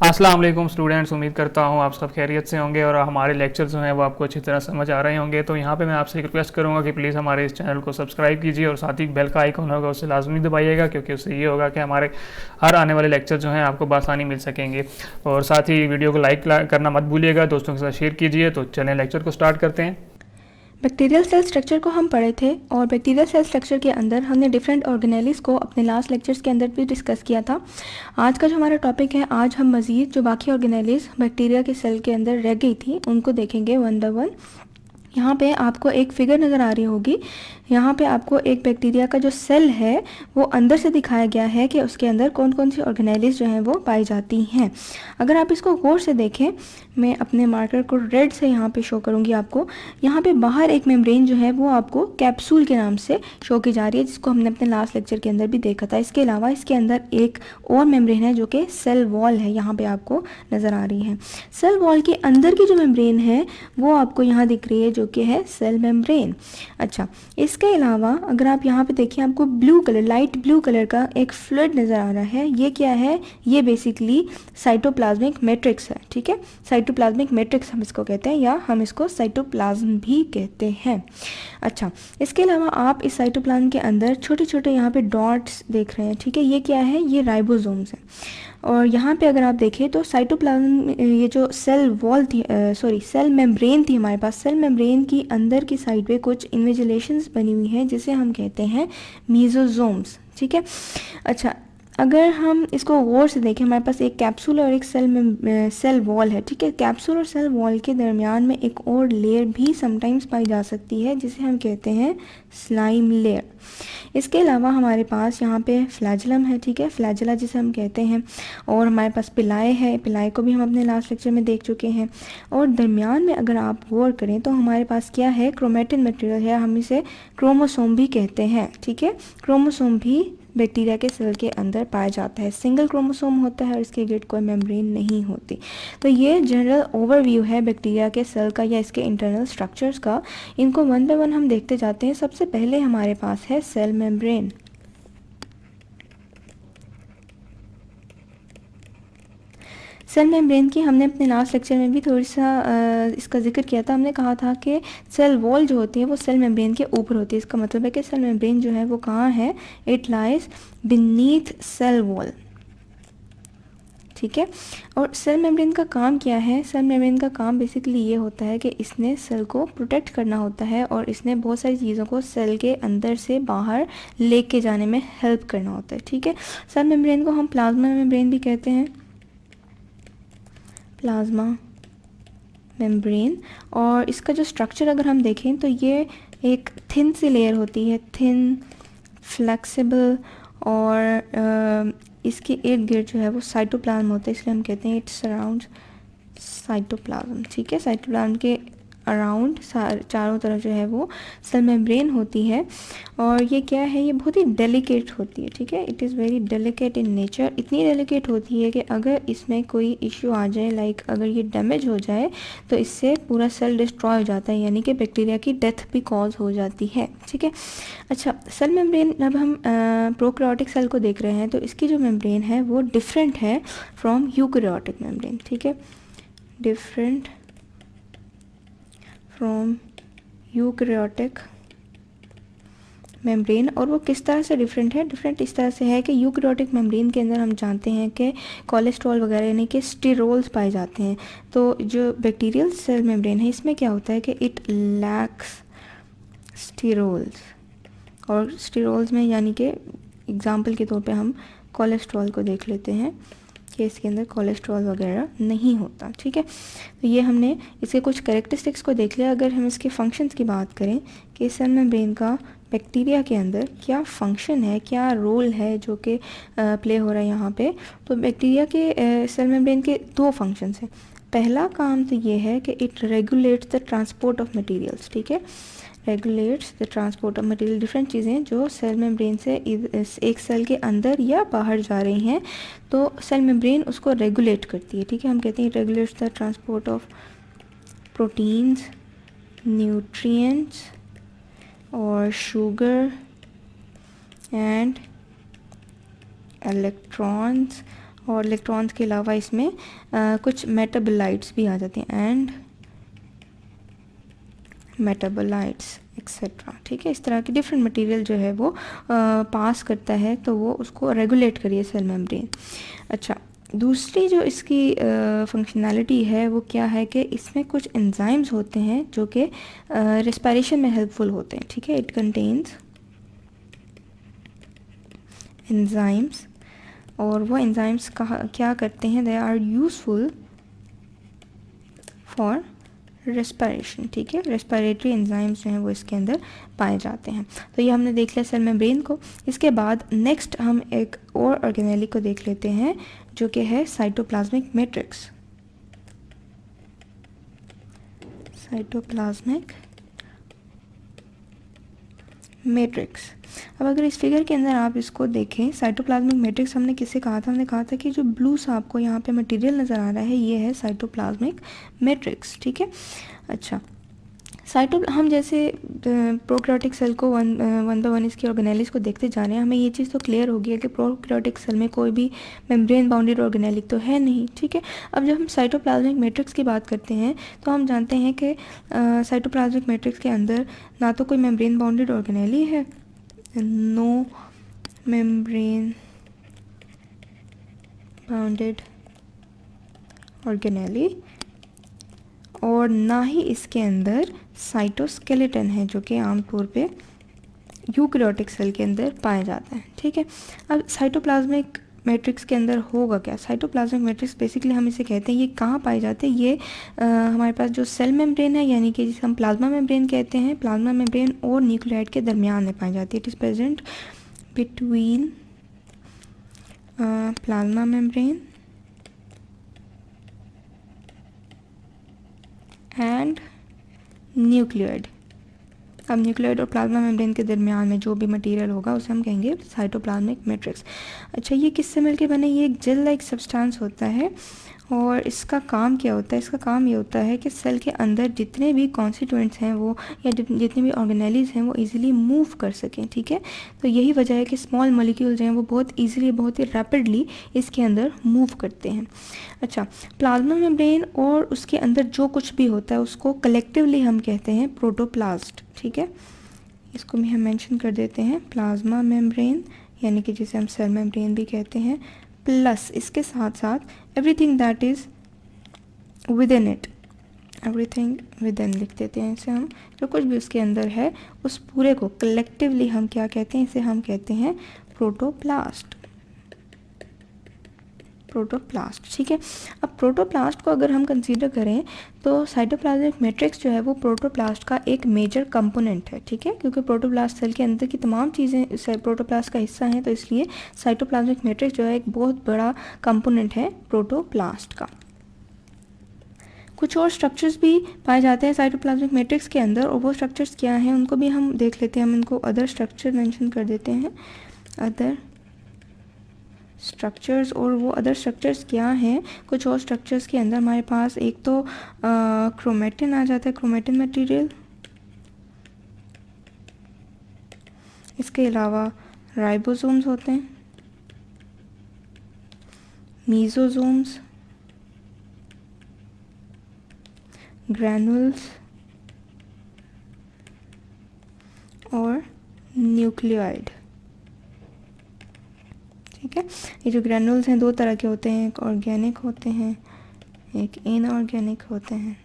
अस्सलाम वालेकुम स्टूडेंट्स, उम्मीद करता हूँ आप सब खैरियत से होंगे और हमारे लेक्चर जो हैं वो आपको अच्छी तरह समझ आ रहे होंगे। तो यहाँ पे मैं आपसे रिक्वेस्ट करूँगा कि प्लीज़ हमारे इस चैनल को सब्सक्राइब कीजिए और साथ ही बेल का आइकन होगा उसे लाजमी दबाइएगा, क्योंकि उससे ये होगा कि हमारे हर आने वाले लेक्चर जो हैं आपको बआसानी मिल सकेंगे। और साथ ही वीडियो को लाइक करना मत भूलिएगा, दोस्तों के साथ शेयर कीजिए। तो चलें लेक्चर को स्टार्ट करते हैं। बैक्टीरियल सेल स्ट्रक्चर को हम पढ़े थे और बैक्टीरियल सेल स्ट्रक्चर के अंदर हमने डिफरेंट ऑर्गेनेलिस को अपने लास्ट लेक्चर्स के अंदर भी डिस्कस किया था। आज का जो हमारा टॉपिक है, आज हम मज़ीद जो बाकी ऑर्गेनेलिस बैक्टीरिया के सेल के अंदर रह गई थी उनको देखेंगे वन बाय वन। यहाँ पे आपको एक फिगर नज़र आ रही होगी। यहाँ पे आपको एक बैक्टीरिया का जो सेल है वो अंदर से दिखाया गया है कि उसके अंदर कौन कौन सी ऑर्गेनेलिस जो हैं वो पाई जाती हैं। अगर आप इसको गौर से देखें, मैं अपने मार्कर को रेड से यहाँ पे शो करूँगी आपको। यहाँ पे बाहर एक मेम्ब्रेन जो है वो आपको कैप्सूल के नाम से शो की जा रही है, जिसको हमने अपने लास्ट लेक्चर के अंदर भी देखा था। इसके अलावा इसके अंदर एक और मेम्ब्रेन है जो कि सेल वॉल है, यहाँ पे आपको नज़र आ रही है। सेल वॉल के अंदर की जो मेम्ब्रेन है वो आपको यहाँ दिख रही है, जो कि है सेल मेम्ब्रेन। अच्छा, इसके अलावा अगर आप यहाँ पे देखिए, आपको blue colour, light blue colour का एक फ्लूइड नज़र आ रहा है। ये क्या है? ये बेसिकली साइटोप्लाज्मिक मैट्रिक्स है। ठीक है, साइटोप्लाज्मिक मैट्रिक्स हम इसको कहते हैं, या हम इसको साइटोप्लाज्म भी कहते हैं। अच्छा, इसके अलावा आप इस साइटोप्लाज्म के अंदर छोटे छोटे यहाँ पे डॉट्स देख रहे हैं। ठीक है, ये क्या है? ये राइबोसोम्स हैं। और यहाँ पे अगर आप देखें तो साइटोप्लाज्म, ये जो सेल वॉल थी, सेल मेम्ब्रेन थी हमारे पास, सेल मेम्ब्रेन की अंदर की साइड पे कुछ इन्विजिलेशंस बनी हुई हैं जिसे हम कहते हैं मीजोजोम्स। ठीक है, अच्छा, अगर हम इसको गौर से देखें, हमारे पास एक कैप्सूल और एक सेल वॉल है। ठीक है, कैप्सूल और सेल वॉल के दरमियान में एक और लेयर भी समटाइम्स पाई जा सकती है जिसे हम कहते हैं स्लाइम लेयर। इसके अलावा हमारे पास यहाँ पे फ्लैजलम है। ठीक है, फ्लैजला जिसे हम कहते हैं, और हमारे पास पिलाए है। पिलाए को भी हम अपने लास्ट लेक्चर में देख चुके हैं। और दरमियान में अगर आप गौर करें तो हमारे पास क्या है? क्रोमेटिन मटेरियल है, हम इसे क्रोमोसोम भी कहते हैं। ठीक है, क्रोमोसोम भी बैक्टीरिया के सेल के अंदर पाया जाता है। सिंगल क्रोमोसोम होता है और इसके गिर्द कोई मेम्ब्रेन नहीं होती। तो ये जनरल ओवरव्यू है बैक्टीरिया के सेल का या इसके इंटरनल स्ट्रक्चर्स का। इनको वन बाय वन हम देखते जाते हैं। सबसे पहले हमारे पास है सेल मेम्ब्रेन। सेल मेम्ब्रेन की हमने अपने लास्ट लेक्चर में भी थोड़ी सा इसका जिक्र किया था। हमने कहा था कि सेल वॉल जो होती है वो सेल मेम्ब्रेन के ऊपर होती है। इसका मतलब है कि सेल मेम्ब्रेन जो है वो कहाँ है? It lies beneath cell wall. ठीक है, और सेल मेम्ब्रेन का काम क्या है? सेल मेम्ब्रेन का काम बेसिकली ये होता है कि इसने सेल को प्रोटेक्ट करना होता है और इसने बहुत सारी चीज़ों को सेल के अंदर से बाहर लेके जाने में हेल्प करना होता है। ठीक है, सेल मेम्ब्रेन को हम प्लाज्मा मेम्ब्रेन भी कहते हैं, प्लाज्मा मेम्ब्रेन। और इसका जो स्ट्रक्चर अगर हम देखें तो ये एक थिन सी लेयर होती है, थिन, फ्लेक्सिबल, और इसके इर्द गिर्द जो है वो साइटोप्लाज्म होता है, इसलिए हम कहते हैं इट्स अराउंड साइटोप्लाज्म। ठीक है, साइटोप्लाज्म के अराउंड चारों तरफ जो है वो सेल मेम्ब्रेन होती है। और ये क्या है? ये बहुत ही डेलिकेट होती है। ठीक है, it is very delicate in nature. इतनी डेलिकेट होती है कि अगर इसमें कोई इश्यू आ जाए, लाइक अगर ये डैमेज हो जाए, तो इससे पूरा सेल डिस्ट्रॉय हो जाता है, यानी कि बैक्टीरिया की डेथ भी कॉज हो जाती है। ठीक है, अच्छा, सेल मेम्ब्रेन, जब हम प्रोकैरियोटिक सेल को देख रहे हैं तो इसकी जो मेम्ब्रेन है वो डिफरेंट है फ्रॉम यूकैरियोटिक मेम्ब्रेन। ठीक है, डिफरेंट फ्रॉम यूकैरियोटिक मेम्ब्रेन। और वो किस तरह से डिफरेंट है? डिफरेंट इस तरह से है कि यूकैरियोटिक मेम्ब्रेन के अंदर हम जानते हैं कि कोलेस्ट्रॉल वगैरह यानी कि स्टीरोल्स पाए जाते हैं। तो जो बैक्टीरियल सेल मेम्ब्रेन है इसमें क्या होता है कि इट लैक्स स्टीरोल्स। और स्टीरोल्स में यानी कि एग्जाम्पल के तौर पे हम कोलेस्ट्रॉल को देख लेते हैं कि इसके अंदर कोलेस्ट्रॉल वगैरह नहीं होता। ठीक है, तो ये हमने इसके कुछ कैरेक्टरिस्टिक्स को देख लिया। अगर हम इसके फंक्शंस की बात करें कि सेल मेम्ब्रेन का बैक्टीरिया के अंदर क्या फंक्शन है, क्या रोल है जो कि प्ले हो रहा है यहाँ पे, तो बैक्टीरिया के सेल मेम्ब्रेन के दो फंक्शंस हैं। पहला काम तो ये है कि it regulates the transport of materials. ठीक है, regulates the transport of material, different चीज़ें जो सेल मेम्ब्रेन से एक सेल के अंदर या बाहर जा रही हैं, तो सेल मेम्ब्रेन उसको रेगुलेट करती है। ठीक है, हम कहते हैं regulates the transport of proteins, nutrients और शुगर एंड इलेक्ट्रॉन्स और इलेक्ट्रॉन्स के अलावा इसमें कुछ मेटाबोलाइट्स भी आ जाते हैं, एंड मेटाबोलाइट्स एक्सेट्रा। ठीक है, इस तरह के डिफरेंट मटेरियल जो है वो पास करता है, तो वो उसको रेगुलेट करिए सेल मेम्ब्रेन। अच्छा, दूसरी जो इसकी फंक्शनैलिटी है वो क्या है कि इसमें कुछ एंजाइम्स होते हैं जो कि रेस्पिरेशन में हेल्पफुल होते हैं। ठीक है, इट कंटेन्स एंजाइम्स, और वो एंजाइम्स क्या करते हैं, they are useful for respiration. ठीक है, रेस्पिरेटरी एंजाइम्स जो हैं वो इसके अंदर पाए जाते हैं। तो ये हमने देख लिया सेल मेम्ब्रेन को। इसके बाद नेक्स्ट हम एक और ऑर्गेनेली को देख लेते हैं जो कि है साइटोप्लाज्मिक मैट्रिक्स। Cytoplasmic matrix. अब अगर इस फिगर के अंदर आप इसको देखें, साइटोप्लाज्मिक मैट्रिक्स हमने किससे कहा था, हमने कहा था कि जो ब्लू सा आपको यहाँ पे मटेरियल नज़र आ रहा है ये है साइटोप्लाज्मिक मैट्रिक्स। ठीक है, अच्छा, हम जैसे प्रोकैरियोटिक सेल को वन बाय वन इसकी ऑर्गेनेलिस को देखते जा रहे हैं, हमें ये चीज़ तो क्लियर हो गई है कि प्रोकैरियोटिक सेल में कोई भी मेम्ब्रेन बाउंडेड ऑर्गेनेली तो है नहीं। ठीक है, अब जब हम साइटोप्लाज्मिक मैट्रिक्स की बात करते हैं तो हम जानते हैं कि साइटोप्लाज्मिक मैट्रिक्स के अंदर ना तो कोई मेम्ब्रेन बाउंडेड ऑर्गेनेली है, नो मेम्ब्रेन बाउंडेड ऑर्गेनेली, और ना ही इसके अंदर साइटोस्केलेटन है जो कि आमतौर पे यूकैरियोटिक सेल के अंदर पाया जाता है। ठीक है, अब साइटोप्लाज्मिक मैट्रिक्स के अंदर होगा क्या। साइटोप्लाज्मिक मैट्रिक्स बेसिकली हम इसे कहते हैं, ये कहाँ पाए जाते हैं, ये हमारे पास जो सेल मेम्ब्रेन है यानी कि जिसे हम प्लाज्मा मेम्ब्रेन कहते हैं, प्लाज्मा मेम्ब्रेन और न्यूक्लियाइड के दरमियान में पाई जाती है। It is present between plasma membrane and nucleoid. अब न्यूक्लियोइड और प्लाज्मा मेम्ब्रेन के दरमियान में जो भी मटेरियल होगा उसे हम कहेंगे साइटोप्लाज्मिक मैट्रिक्स। अच्छा, ये किससे मिलके बने, ये एक जेल लाइक सब्सटेंस होता है, और इसका काम क्या होता है, इसका काम ये होता है कि सेल के अंदर जितने भी कॉन्स्टिट्यूएंट्स हैं वो या जितने भी ऑर्गेनेलीज हैं वो इजीली मूव कर सकें। ठीक है, तो यही वजह है कि स्मॉल मॉलिक्यूल्स हैं वो बहुत इजीली, बहुत ही रैपिडली इसके अंदर मूव करते हैं। अच्छा, प्लाज्मा मेम्ब्रेन और उसके अंदर जो कुछ भी होता है उसको कलेक्टिवली हम कहते हैं प्रोटोप्लास्ट। ठीक है, इसको भी हम मेंशन कर देते हैं, प्लाज्मा मेम्ब्रेन यानी कि जिसे हम सेल मेम्ब्रेन भी कहते हैं, प्लस इसके साथ साथ everything that is with in it, everything with in लिख देते हैं इसे हम, जो कुछ भी उसके अंदर है उस पूरे को कलेक्टिवली हम क्या कहते हैं, इसे हम कहते हैं प्रोटोप्लास्ट। प्रोटोप्लास्ट। ठीक है, अब प्रोटोप्लास्ट को अगर हम कंसीडर करें तो साइटोप्लाज्मिक मैट्रिक्स जो है वो प्रोटोप्लास्ट का एक मेजर कंपोनेंट है। ठीक है, क्योंकि प्रोटोप्लास्ट सेल के अंदर की तमाम चीज़ें प्रोटोप्लास्ट का हिस्सा हैं, तो इसलिए साइटोप्लाज्मिक मैट्रिक्स जो है एक बहुत बड़ा कंपोनेंट है प्रोटोप्लास्ट का। कुछ और स्ट्रक्चर्स भी पाए जाते हैं साइटोप्लाज्मिक मैट्रिक्स के अंदर, और वो स्ट्रक्चर्स क्या हैं उनको भी हम देख लेते हैं। हम इनको अदर स्ट्रक्चर मेंशन कर देते हैं, अदर स्ट्रक्चर्स। और वो अदर स्ट्रक्चर्स क्या हैं, कुछ और स्ट्रक्चर्स के अंदर हमारे पास एक तो क्रोमेटिन आ जाता है, क्रोमेटिन मटेरियल। इसके अलावा राइबोसोम्स होते हैं, मीजोसोम्स, ग्रैनुल्स और न्यूक्लियोइड। ठीक है, ये जो ग्रैनुल्स हैं दो तरह के होते हैं, एक ऑर्गेनिक होते हैं, एक इनऑर्गेनिक होते हैं।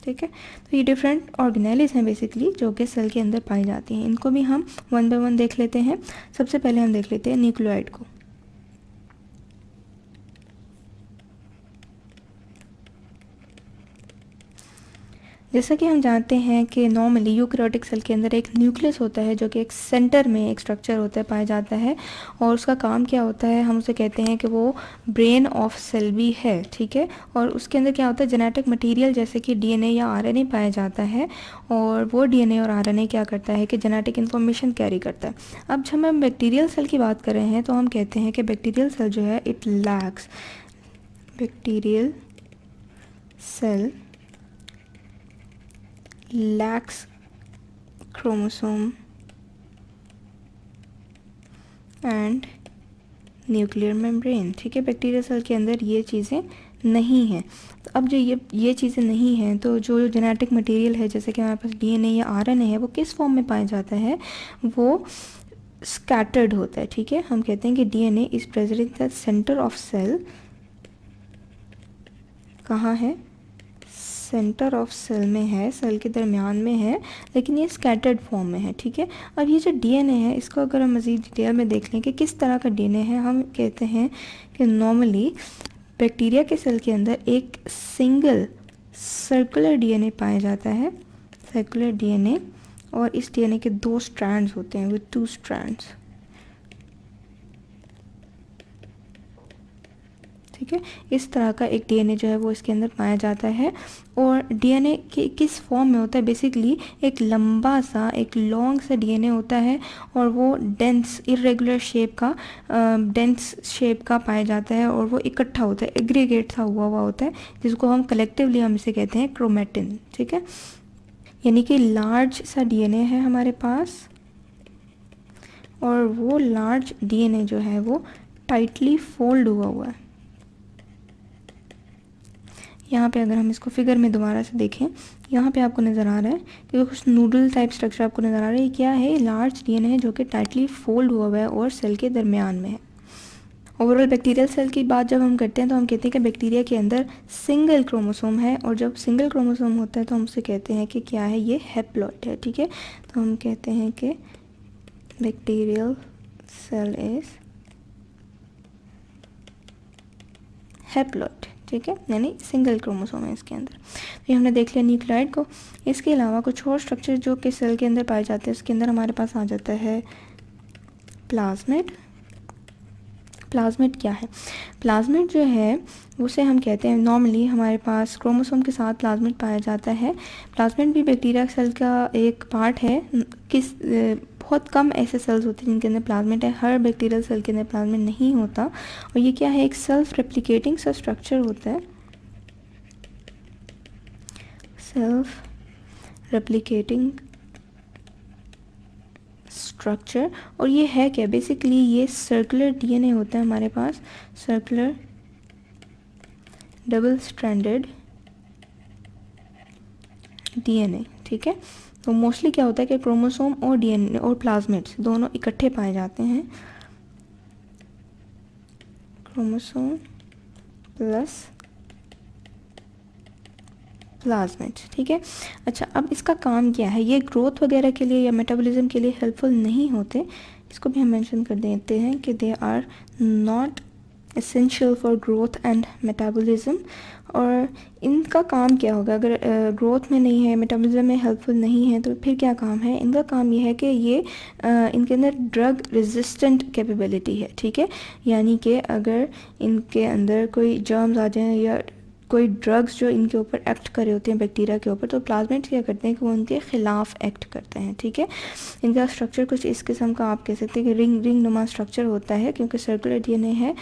ठीक है, तो ये डिफरेंट ऑर्गेनेलीज हैं बेसिकली जो कि सेल के अंदर पाई जाती हैं। इनको भी हम वन बाय वन देख लेते हैं। सबसे पहले हम देख लेते हैं न्यूक्लियोइड को। जैसा कि हम जानते हैं कि नॉर्मली यूकैरियोटिक सेल के अंदर एक न्यूक्लियस होता है जो कि एक सेंटर में एक स्ट्रक्चर होता है, पाया जाता है, और उसका काम क्या होता है, हम उसे कहते हैं कि वो ब्रेन ऑफ सेल भी है। ठीक है, और उसके अंदर क्या होता है, जेनेटिक मटेरियल जैसे कि डीएनए या आरएनए पाया जाता है, और वो डीएनए और आरएनए क्या करता है कि जेनेटिक इन्फॉर्मेशन कैरी करता है। अब जब हम बैक्टीरियल सेल की बात कर रहे हैं तो हम कहते हैं कि बैक्टीरियल सेल जो है it lacks, bacterial cell lacks chromosome and nuclear membrane, ठीक है। बैक्टीरियल सेल के अंदर ये चीज़ें नहीं हैं। तो अब जो ये चीज़ें नहीं हैं, तो जो जेनेटिक मटेरियल है, जैसे कि हमारे पास डीएनए या आरएनए है, वो किस फॉर्म में पाया जाता है? वो स्कैटर्ड होता है, ठीक है। हम कहते हैं कि DNA is present in the centre of cell. कहाँ है? सेंटर ऑफ सेल में है, सेल के दरमियान में है, लेकिन ये स्कैटर्ड फॉर्म में है, ठीक है। अब ये जो डीएनए है, इसको अगर हम मज़ीद डिटेल में देख लें कि किस तरह का डीएनए है, हम कहते हैं कि नॉर्मली बैक्टीरिया के सेल के अंदर एक सिंगल सर्कुलर डीएनए पाया जाता है, सर्कुलर डीएनए, और इस डीएनए के 2 स्ट्रैंड्स होते हैं, विद 2 स्ट्रैंड्स, ठीक है। इस तरह का एक डीएनए जो है वो इसके अंदर पाया जाता है। और डीएनए के किस फॉर्म में होता है? बेसिकली एक लंबा सा, एक लॉन्ग सा डीएनए होता है, और वो डेंस इरेगुलर शेप का, डेंस शेप का पाया जाता है, और वो इकट्ठा होता है, एग्रीगेट सा हुआ होता है, जिसको हम कलेक्टिवली हम इसे कहते हैं क्रोमेटिन, ठीक है। यानी कि लार्ज सा डीएनए है हमारे पास, और वो लार्ज डीएनए जो है वो टाइटली फोल्ड हुआ है। यहाँ पे अगर हम इसको फिगर में दोबारा से देखें, यहाँ पे आपको नज़र आ रहा है कि कुछ नूडल टाइप स्ट्रक्चर आपको नज़र आ रहा है। ये क्या है? लार्ज डीएनए है जो कि टाइटली फोल्ड हुआ है और सेल के दरमियान में है। ओवरऑल बैक्टीरियल सेल की बात जब हम करते हैं तो हम कहते हैं कि बैक्टीरिया के अंदर सिंगल क्रोमोसोम है, और जब सिंगल क्रोमोसोम होता है तो हम उसे कहते हैं कि क्या है? ये हैप्लॉइड है, ठीक है। तो हम कहते हैं कि बैक्टीरियल सेल इज हैप्लॉइड, ठीक है, यानी सिंगल क्रोमोसोम है इसके अंदर। तो ये हमने देख लिया न्यूक्लियोटाइड को। इसके अलावा कुछ और स्ट्रक्चर जो कि सेल के अंदर पाए जाते हैं, उसके अंदर हमारे पास आ जाता है प्लाज्मिड। प्लाज्मिड क्या है? प्लाज्मिड जो है उसे हम कहते हैं, नॉर्मली हमारे पास क्रोमोसोम के साथ प्लाज्मिड पाया जाता है। प्लाज्मिड भी बैक्टीरिया सेल का एक पार्ट है। बहुत कम ऐसे सेल्स होते हैं जिनके अंदर प्लाज्मिड है, हर बैक्टीरियल सेल के अंदर प्लाज्मिड नहीं होता। और ये क्या है? एक सेल्फ रेप्लिकेटिंग सा स्ट्रक्चर होता है, सेल्फ रेप्लिकेटिंग स्ट्रक्चर। और ये है क्या? बेसिकली ये सर्कुलर डीएनए होता है हमारे पास, सर्कुलर डबल स्ट्रैंडेड डीएनए, ठीक है। तो मोस्टली क्या होता है कि क्रोमोसोम और डीएनए और प्लाज्मिड्स दोनों इकट्ठे पाए जाते हैं, क्रोमोसोम प्लस प्लाज्मिड्स, ठीक है। अच्छा, अब इसका काम क्या है? ये ग्रोथ वगैरह के लिए या मेटाबॉलिज्म के लिए हेल्पफुल नहीं होते। इसको भी हम मेंशन कर देते हैं कि they are not essential for growth and metabolism. और इनका काम क्या होगा? अगर ग्रोथ में नहीं है, मेटाबॉलिज्म में हेल्पफुल नहीं है, तो फिर क्या काम है इनका? काम ये है कि ये इनके अंदर ड्रग रेजिस्टेंट कैपेबिलिटी है, ठीक है। यानी कि अगर इनके अंदर कोई जर्म्स आ जाएं या कोई ड्रग्स जो इनके ऊपर एक्ट कर रहे होते हैं बैक्टीरिया के ऊपर, तो प्लाज्मिड्स क्या करते हैं कि वो उनके ख़िलाफ़ एक्ट करते हैं, ठीक है। इनका स्ट्रक्चर कुछ इस किस्म का आप कह सकते हैं कि रिंग नुमा स्ट्रक्चर होता है, क्योंकि सर्कुलर डीएनए है।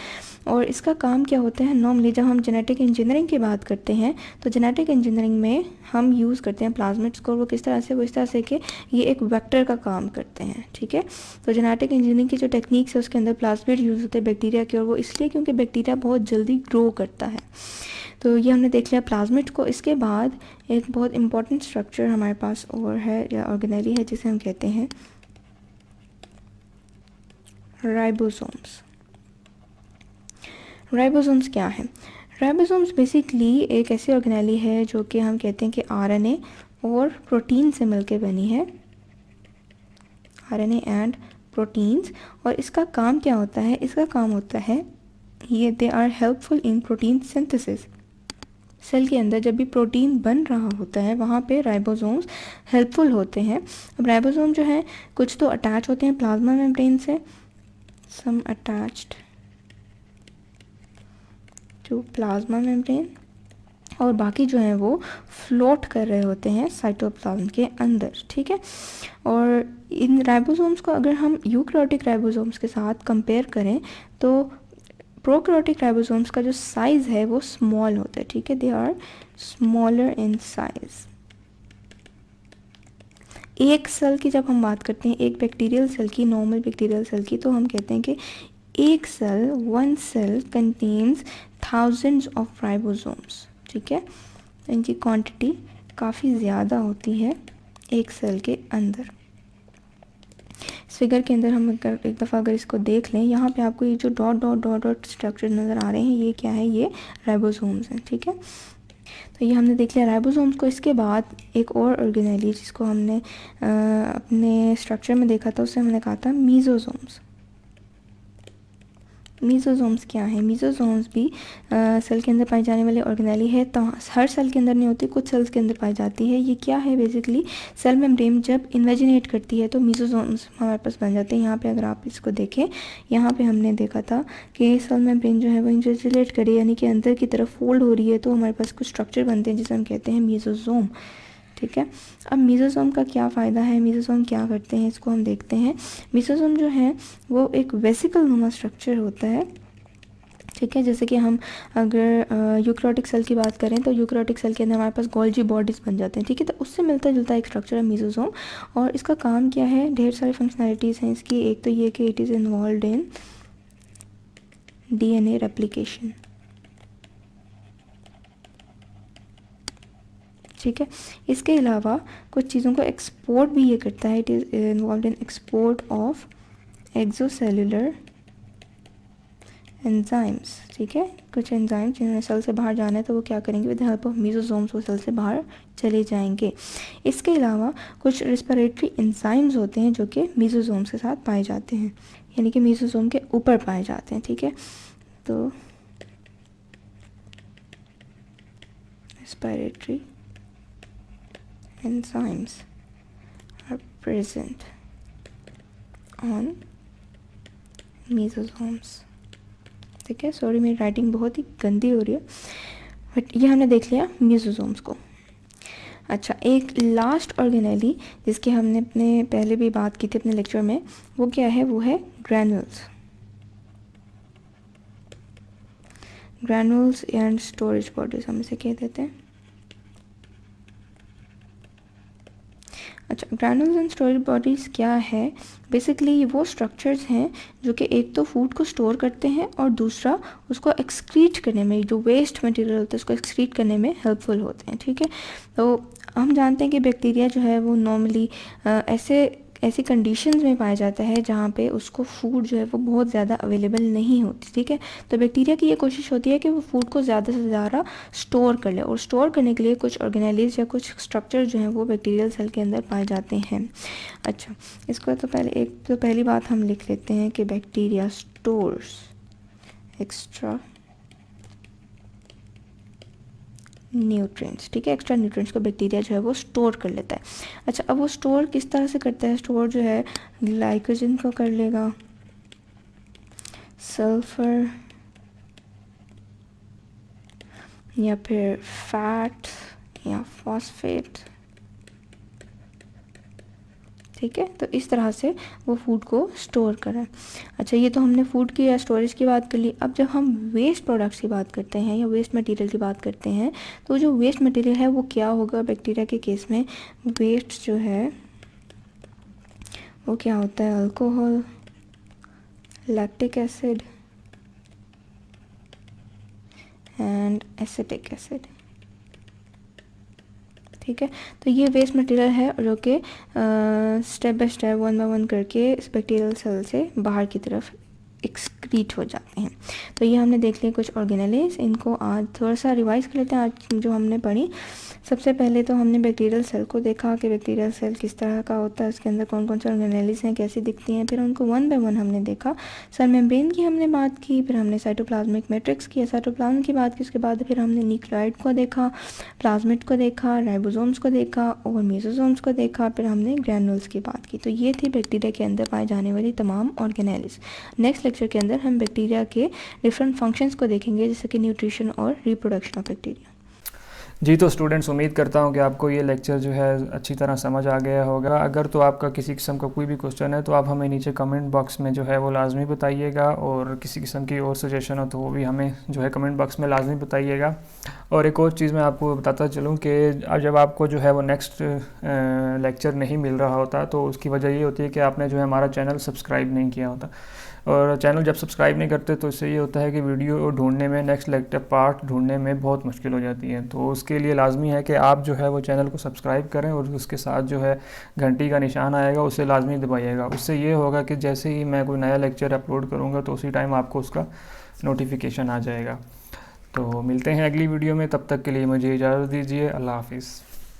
और इसका काम क्या होता है? नॉर्मली जब हम जेनेटिक इंजीनियरिंग की बात करते हैं तो जेनेटिक इंजीनियरिंग में हम यूज़ करते हैं प्लाज्मिड्स को। वो किस तरह से? वो इस तरह से कि ये एक वेक्टर का काम करते हैं, ठीक है। तो जेनेटिक इंजीनियरिंग की जो टेक्निक्स है उसके अंदर प्लाज्मिड यूज़ होते हैं बैक्टीरिया के, और वो इसलिए क्योंकि बैक्टीरिया बहुत जल्दी ग्रो करता है। तो ये हमने देख लिया प्लाज्मिड को। इसके बाद एक बहुत इंपॉर्टेंट स्ट्रक्चर हमारे पास और है या ऑर्गेनेली है, जिसे हम कहते हैं राइबोसोम्स। राइबोसोम्स क्या है? राइबोसोम्स बेसिकली एक ऐसी ऑर्गेनेली है जो कि हम कहते हैं कि आरएनए और प्रोटीन से मिलकर बनी है, आरएनए एंड प्रोटीन्स। और इसका काम क्या होता है? इसका काम होता है ये they are helpful in protein synthesis. Cell के अंदर जब भी प्रोटीन बन रहा होता है वहाँ पे राइबोसोम्स हेल्पफुल होते हैं। अब राइबोसोम जो है कुछ तो अटैच होते हैं प्लाज्मा मेम्ब्रेन से, सम अटैच्ड टू प्लाज्मा मेम्ब्रेन, और बाकी जो है वो फ्लोट कर रहे होते हैं साइटोप्लाज्म के अंदर, ठीक है। और इन राइबोसोम्स को अगर हम यूकैरियोटिक राइबोसोम्स के साथ कंपेयर करें तो प्रोकैरियोटिक राइबोसोम्स का जो साइज़ है वो स्मॉल होता है, ठीक है। They are smaller in size. एक सेल की जब हम बात करते हैं, एक बैक्टीरियल सेल की, नॉर्मल बैक्टीरियल सेल की, तो हम कहते हैं कि एक cell, one cell contains thousands of ribosomes, ठीक है। इनकी क्वांटिटी काफ़ी ज़्यादा होती है एक सेल के अंदर। इस फिगर के अंदर हम अगर एक दफ़ा अगर इसको देख लें, यहाँ पे आपको ये जो dot dot dot dot structure नज़र आ रहे हैं, ये क्या है, ये राइबोसोम्स हैं, ठीक है। तो ये हमने देख लिया राइबोसोम्स को। इसके बाद एक और ऑर्गेनेली जिसको हमने अपने स्ट्रक्चर में देखा था, उससे हमने कहा था मीजोसोम्स। मीजोसोम्स क्या है? मीजोसोम्स भी सेल के अंदर पाई जाने वाली ऑर्गेनेली है। तो हर सेल के अंदर नहीं होती, कुछ सेल्स के अंदर पाई जाती है। ये क्या है? बेसिकली सेल मेम्ब्रेन जब इन्वेजिनेट करती है तो मीजोसोम्स हमारे पास बन जाते हैं। यहाँ पे अगर आप इसको देखें, यहाँ पे हमने देखा था कि सेल मेम्ब्रेन जो है वो इन्वेजिनेट करे, यानी कि अंदर की तरफ फोल्ड हो रही है, तो हमारे पास कुछ स्ट्रक्चर बनते हैं जिसे हम कहते हैं मीजोसोम, ठीक है। अब मीजोसोम का क्या फ़ायदा है, मीजोसोम क्या करते हैं, इसको हम देखते हैं। मीजोसोम जो है वो एक वेसिकल नुमा स्ट्रक्चर होता है, ठीक है। जैसे कि हम अगर यूकैरियोटिक सेल की बात करें तो यूकैरियोटिक सेल के अंदर हमारे पास गोल्जी बॉडीज़ बन जाते हैं, ठीक है। तो उससे मिलता जुलता एक स्ट्रक्चर है मीजोसोम। और इसका काम क्या है? ढेर सारी फंक्शनैलिटीज़ हैं इसकी। एक तो ये कि it is involve in DNA replication, ठीक है। इसके अलावा कुछ चीज़ों को एक्सपोर्ट भी ये करता है। It is involve in export of exocellular enzymes, ठीक है। कुछ एंजाइम जिन्होंने सेल से बाहर जाना है तो वो क्या करेंगे, विद द हेल्प ऑफ मीजोसोम्स वो सेल से बाहर चले जाएंगे। इसके अलावा कुछ रेस्पिरेटरी एंजाइम्स होते हैं जो कि मीजोसोम्स के साथ पाए जाते हैं, यानी कि मीजोसोम के ऊपर पाए जाते हैं, ठीक है। तो respiratory enzymes are present on mesosomes, ठीक है। सॉरी मेरी राइटिंग बहुत ही गंदी हो रही है, बट ये हमने देख लिया मेसोसोम्स को। अच्छा, एक लास्ट ऑर्गेनेली जिसकी हमने अपने पहले भी बात की थी अपने लेक्चर में, वो क्या है? वो है granules. Granules and storage bodies हम इसे कह देते हैं। अच्छा, ग्रैन्यूल्स एंड स्टोरेज बॉडीज़ क्या है? बेसिकली वो स्ट्रक्चर्स हैं जो कि एक तो फूड को स्टोर करते हैं और दूसरा उसको एक्सक्रीट करने में, जो वेस्ट मटेरियल होता है उसको एक्सक्रीट करने में हेल्पफुल होते हैं, ठीक है। तो हम जानते हैं कि बैक्टीरिया जो है वो नॉर्मली ऐसी कंडीशंस में पाया जाता है जहाँ पे उसको फूड जो है वो बहुत ज़्यादा अवेलेबल नहीं होती, ठीक है। तो बैक्टीरिया की ये कोशिश होती है कि वो फूड को ज़्यादा से ज़्यादा स्टोर कर ले, और स्टोर करने के लिए कुछ ऑर्गेनेलीज या कुछ स्ट्रक्चर जो हैं वो बैक्टीरियल सेल के अंदर पाए जाते हैं। अच्छा, इसको तो पहली बात हम लिख लेते हैं कि बैक्टीरिया स्टोर्स एक्स्ट्रा न्यूट्रिएंट्स, ठीक है। एक्स्ट्रा न्यूट्रिएंट्स को बैक्टीरिया जो है वो स्टोर कर लेता है। अच्छा, अब वो स्टोर किस तरह से करता है? स्टोर जो है ग्लाइकोजन को कर लेगा, सल्फर या फिर फैट या फॉस्फेट, ठीक है। तो इस तरह से वो फूड को स्टोर करें। अच्छा, ये तो हमने फूड की या स्टोरेज की बात कर ली। अब जब हम वेस्ट प्रोडक्ट्स की बात करते हैं या वेस्ट मटेरियल की बात करते हैं, तो जो वेस्ट मटेरियल है वो क्या होगा? बैक्टीरिया के केस में वेस्ट जो है वो क्या होता है? Alcohol, lactic acid and acetic acid, ठीक है। तो ये वेस्ट मटेरियल है जो कि step by step, one by one करके इस बैक्टीरियल सेल से बाहर की तरफ एक्सक्रीट हो जाते हैं। तो ये हमने देख लिए कुछ ऑर्गेनेलीज। इनको आज थोड़ा सा रिवाइज कर लेते हैं आज जो हमने पढ़ी। सबसे पहले तो हमने बैक्टीरियल सेल को देखा कि बैक्टीरियल सेल किस तरह का होता है, उसके अंदर कौन कौन से ऑर्गेनेलीज हैं, कैसी दिखती हैं। फिर उनको वन बाय वन हमने देखा। सेल मेम्ब्रेन की हमने बात की, फिर हमने साइटोप्लाज्मिक मैट्रिक्स की, साइटोप्लाज्म की बात की। उसके बाद फिर हमने न्यूक्लियोइड को देखा, प्लाज्मिड को देखा, राइबोसोम्स को देखा और मेसोसोम्स को देखा। फिर हमने ग्रैन्यूल्स की बात की। तो ये थी बैक्टीरिया के अंदर पाए जाने वाली तमाम ऑर्गेनेलीज। नेक्स्ट लेक्चर के अंदर हम बैक्टीरिया के डिफरेंट फंक्शंस को देखेंगे, जैसे कि न्यूट्रिशन और रिप्रोडक्शन ऑफ बैक्टीरिया। जी, तो स्टूडेंट्स, उम्मीद करता हूँ कि आपको ये लेक्चर जो है अच्छी तरह समझ आ गया होगा। अगर तो आपका किसी किस्म का कोई भी क्वेश्चन है तो आप हमें नीचे कमेंट बॉक्स में जो है वो लाजमी बताइएगा, और किसी किस्म की और सजेशन हो तो वो भी हमें जो है कमेंट बॉक्स में लाजमी बताइएगा। और एक और चीज़ मैं आपको बताता चलूँ कि जब आपको जो है वो नेक्स्ट लेक्चर नहीं मिल रहा होता तो उसकी वजह ये होती है कि आपने जो है हमारा चैनल सब्सक्राइब नहीं किया होता। और चैनल जब सब्सक्राइब नहीं करते तो इससे ये होता है कि वीडियो ढूंढने में, नेक्स्ट लेक्चर पार्ट ढूंढने में बहुत मुश्किल हो जाती है। तो उसके लिए लाजमी है कि आप जो है वो चैनल को सब्सक्राइब करें और उसके साथ जो है घंटी का निशान आएगा उसे लाजमी दबाइएगा। उससे ये होगा कि जैसे ही मैं कोई नया लेक्चर अपलोड करूँगा तो उसी टाइम आपको उसका नोटिफिकेशन आ जाएगा। तो मिलते हैं अगली वीडियो में, तब तक के लिए मुझे इजाज़त दीजिए। अल्लाह हाफिज़।